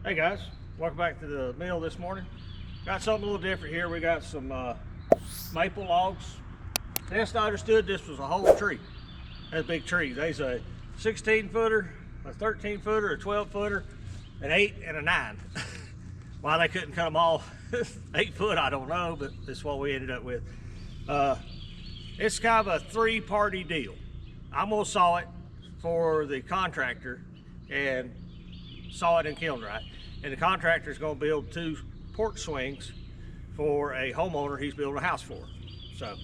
Hey guys, welcome back to the mill this morning. Got something a little different here. We got some maple logs. Best I understood, this was a whole tree. That's a big tree. There's a 16 footer, a 13 footer, a 12 footer, an 8 and a 9. Why they couldn't cut them all 8 foot, I don't know, but that's what we ended up with. It's kind of a three-party deal. I'm gonna saw it for the contractor and saw it and kiln dry. And the contractor is going to build 2 porch swings for a homeowner he's building a house for. So,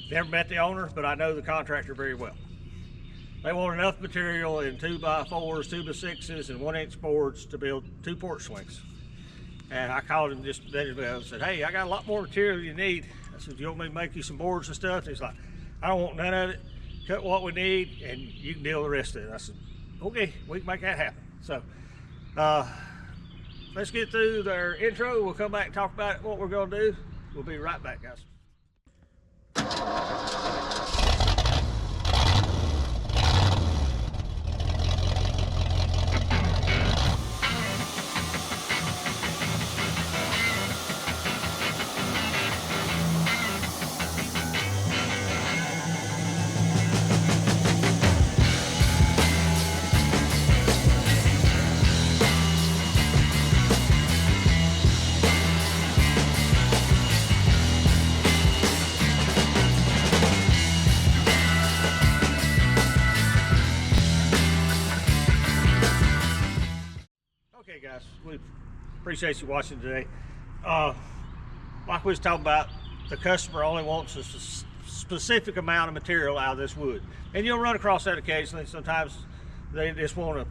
never met the owner, but I know the contractor very well. They want enough material in 2x4s, 2x6s, and 1-inch boards to build 2 porch swings. And I called him just then and said, hey, I got a lot more material than you need. I said, you want me to make you some boards and stuff? And he's like, I don't want none of it. Cut what we need, and you can deal with the rest of it. I said, okay, we can make that happen. So, let's get through their intro. We'll come back and talk about what we're going to do. We'll be right back, guys. Okay guys, we appreciate you watching today. Like we was talking about, the customer only wants a specific amount of material out of this wood. And you'll run across that occasionally. Sometimes they just want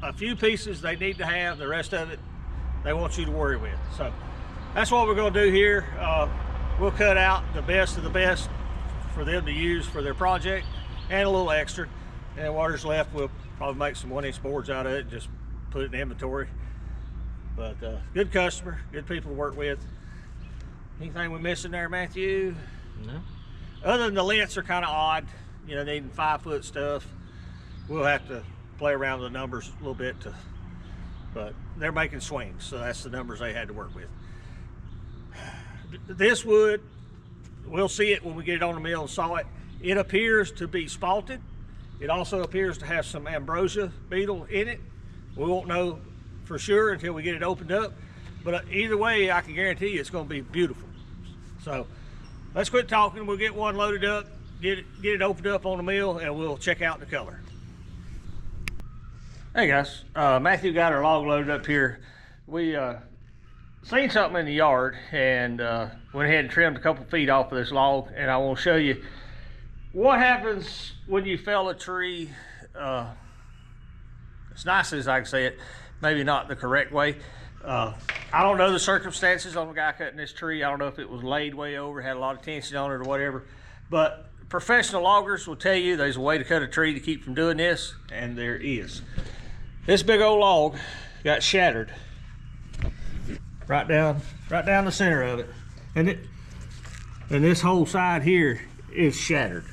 a few pieces they need to have, the rest of it they want you to worry with. So that's what we're going to do here. We'll cut out the best of the best for them to use for their project and a little extra. And whatever's left, we'll probably make some 1-inch boards out of it, just put it in inventory. But good customer, good people to work with. Anything we missing there, Matthew? No. Other than the lengths are kind of odd, you know, needing 5-foot stuff. We'll have to play around with the numbers a little bit, but they're making swings, so that's the numbers they had to work with. This wood, we'll see it when we get it on the mill and saw it. It appears to be spalted. It also appears to have some ambrosia beetle in it. We won't know for sure until we get it opened up, but either way, I can guarantee you it's going to be beautiful. So let's quit talking. We'll get one loaded up, get it opened up on the mill, and we'll check out the color. Hey guys, Matthew got our log loaded up here. We seen something in the yard and went ahead and trimmed a couple feet off of this log, and I want to show you what happens when you fell a tree. As nice as I can say it, maybe not the correct way. I don't know the circumstances on the guy cutting this tree. I don't know if it was laid way over, had a lot of tension on it or whatever, but professional loggers will tell you there's a way to cut a tree to keep from doing this, and there is. This big old log got shattered right down the center of it, and this whole side here is shattered.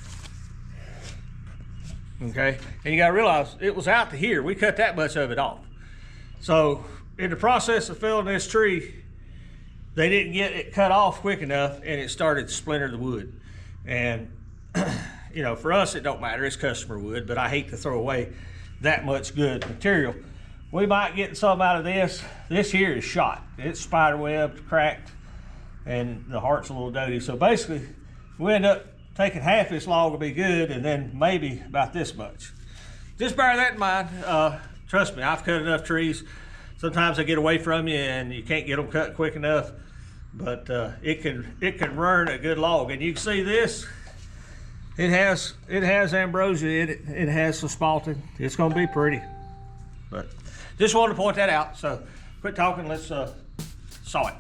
Okay, and you gotta realize it was out to here. We cut that much of it off. So in the process of felling this tree, they didn't get it cut off quick enough, and it started to splinter the wood. And you know, for us it don't matter, it's customer wood, but I hate to throw away that much good material. We might get some out of this. This here is shot. It's spider webbed, cracked, and the heart's a little dirty. So basically, we end up taking half this log will be good, and then maybe about this much. Just bear that in mind. Trust me, I've cut enough trees. Sometimes they get away from you and you can't get them cut quick enough, but it can ruin a good log. And you can see this, it has ambrosia in it. It has some spalting. It's gonna be pretty. But just wanted to point that out. So quit talking, let's saw it.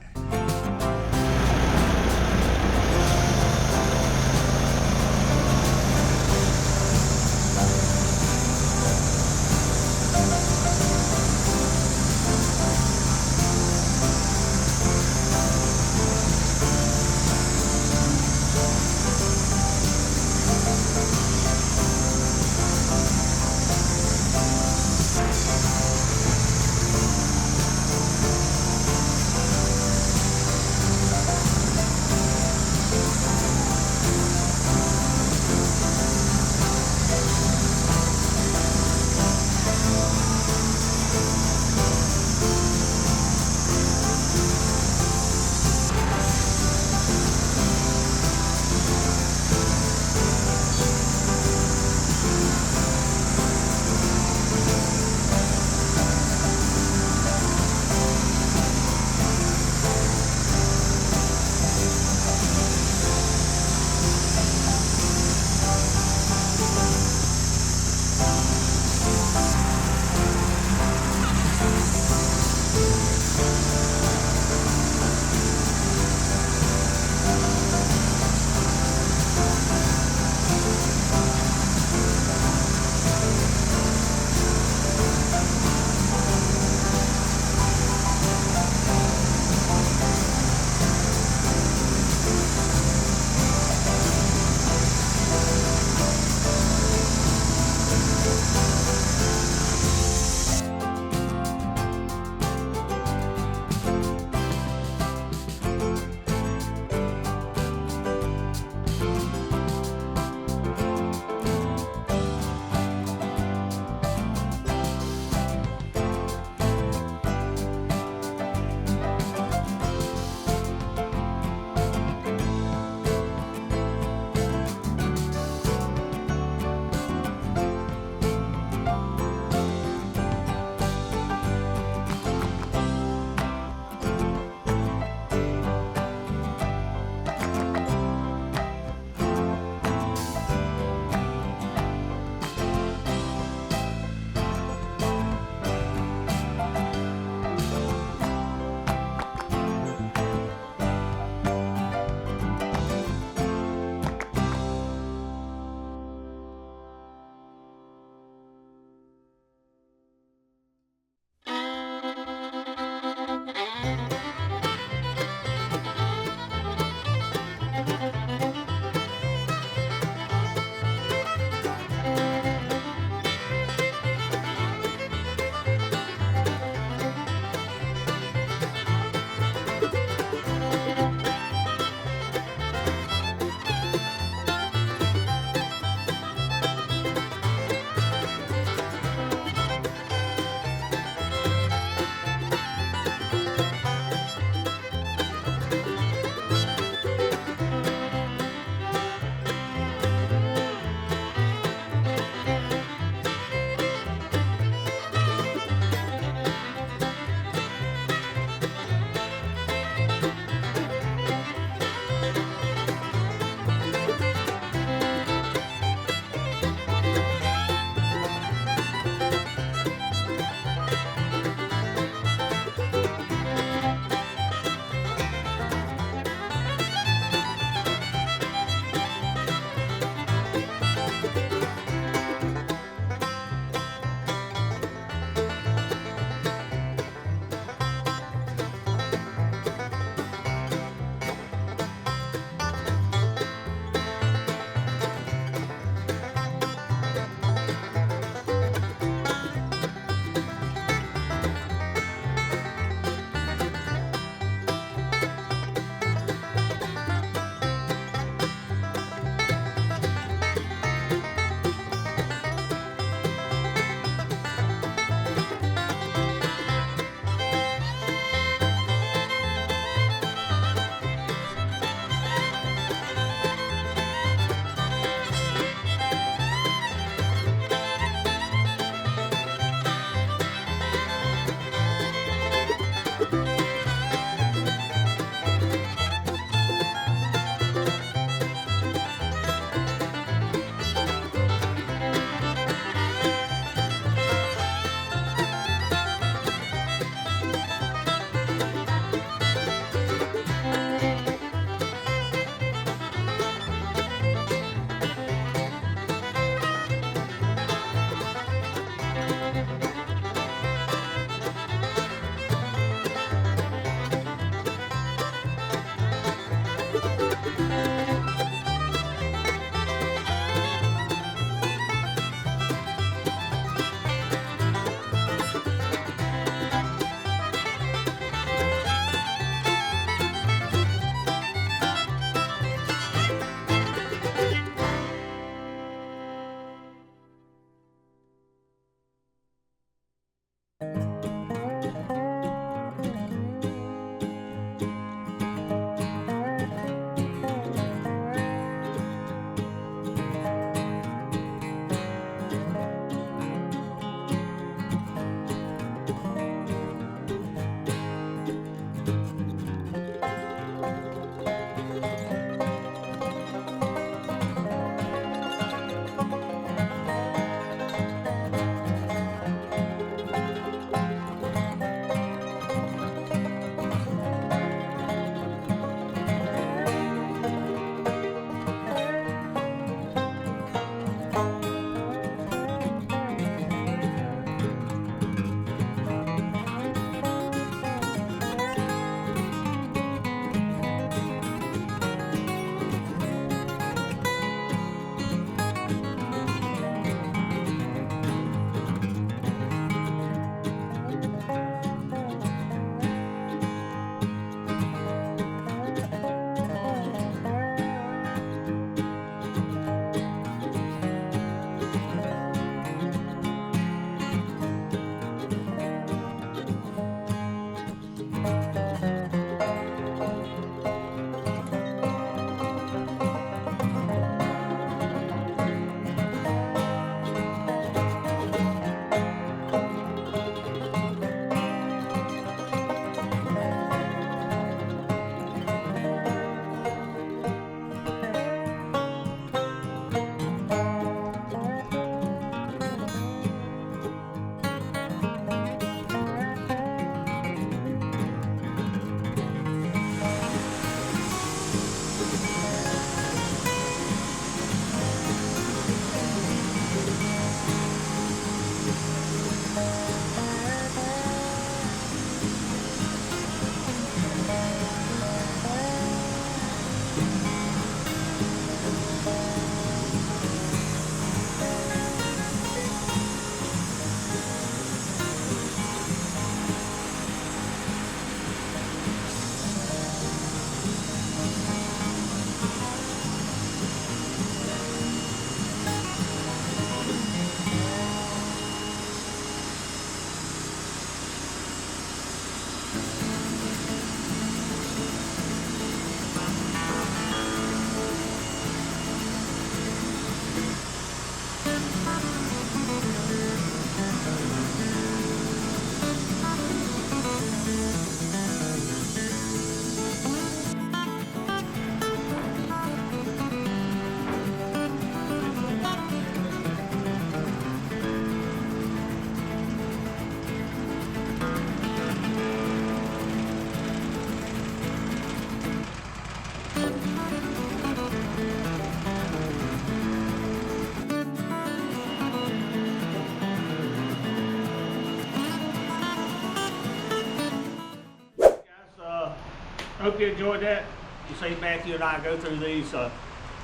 Hope you enjoyed that. You see Matthew and I go through these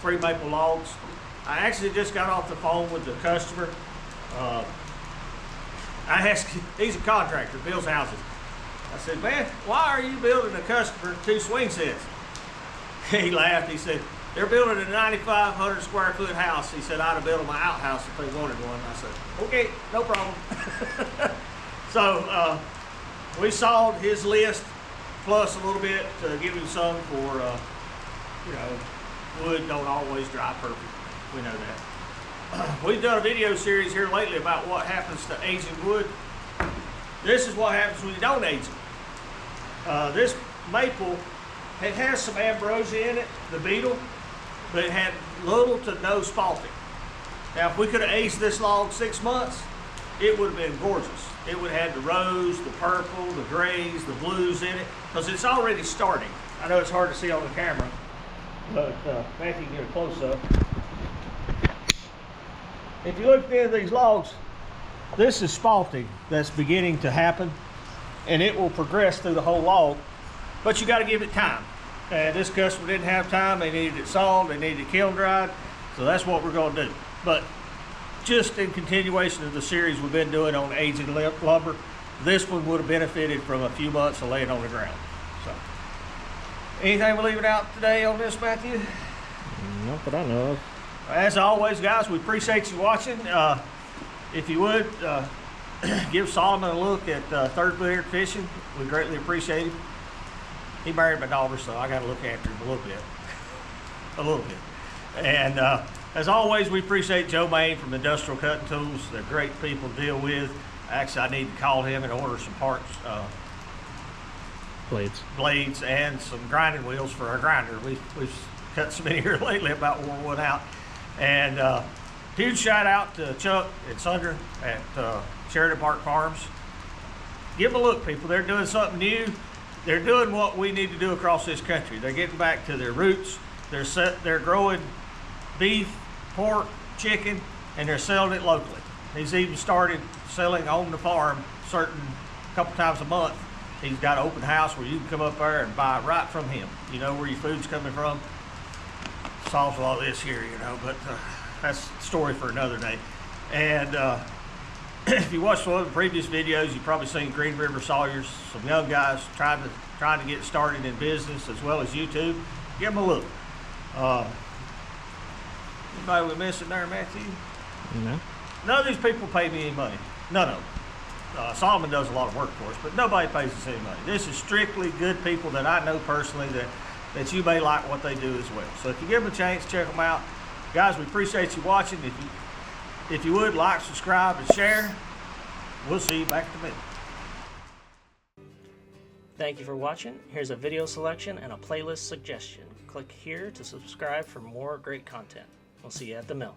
3 maple logs. I actually just got off the phone with the customer. I asked, he's a contractor, builds houses. I said, man, why are you building a customer 2 swing sets? He laughed. He said, they're building a 9,500 square foot house. He said, I'd have built them an outhouse if they wanted one. I said, okay, no problem. So we sawed his list plus a little bit to give him some for, you know, wood don't always dry perfect. We know that. We've done a video series here lately about what happens to aging wood. This is what happens when you don't age it. This maple, it has some ambrosia in it, the beetle, but it had little to no spalting. Now, if we could have aged this log 6 months, it would have been gorgeous. It would have had the rose, the purple, the grays, the blues in it, because it's already starting. I know it's hard to see on the camera, but Matthew can get a close-up. If you look at the end of these logs, this is spalting that's beginning to happen, and it will progress through the whole log, but you got to give it time. And this customer didn't have time. They needed it sawed, they needed it kiln dried, so that's what we're going to do. But just in continuation of the series we've been doing on aging lumber, this one would have benefited from a few months of laying on the ground. So, anything we're leaving out today on this, Matthew? Not that I know of. As always, guys, we appreciate you watching. If you would, give Solomon a look at Third Beard Fishing. We greatly appreciate him. He married my daughter, so I got to look after him a little bit. A little bit. And as always, we appreciate Joe Maine from Industrial Cutting Tools. They're great people to deal with. Actually, I need to call him and order some parts. Blades and some grinding wheels for our grinder. We've cut some in here lately, about wore one out. And huge shout out to Chuck and Sandra at Sheraton Park Farms. Give them a look, people. They're doing something new. They're doing what we need to do across this country. They're getting back to their roots. They're growing beef, pork, chicken, and they're selling it locally. He's even started selling on the farm a couple times a month. He's got an open house where you can come up there and buy right from him. You know where your food's coming from. Solves a lot of this here, you know, but that's a story for another day. And if you watched one of the previous videos, you've probably seen Green River Sawyers, some young guys trying to get started in business as well as YouTube. Give them a look. Anybody we missing there, Matthew? No. None of these people pay me any money. None of them. Solomon does a lot of work for us, but nobody pays us any money. This is strictly good people that I know personally that you may like what they do as well. So if you give them a chance, check them out. Guys, we appreciate you watching. If you would, like, subscribe, and share. We'll see you back at the mill. Thank you for watching. Here's a video selection and a playlist suggestion. Click here to subscribe for more great content. We'll see you at the mill.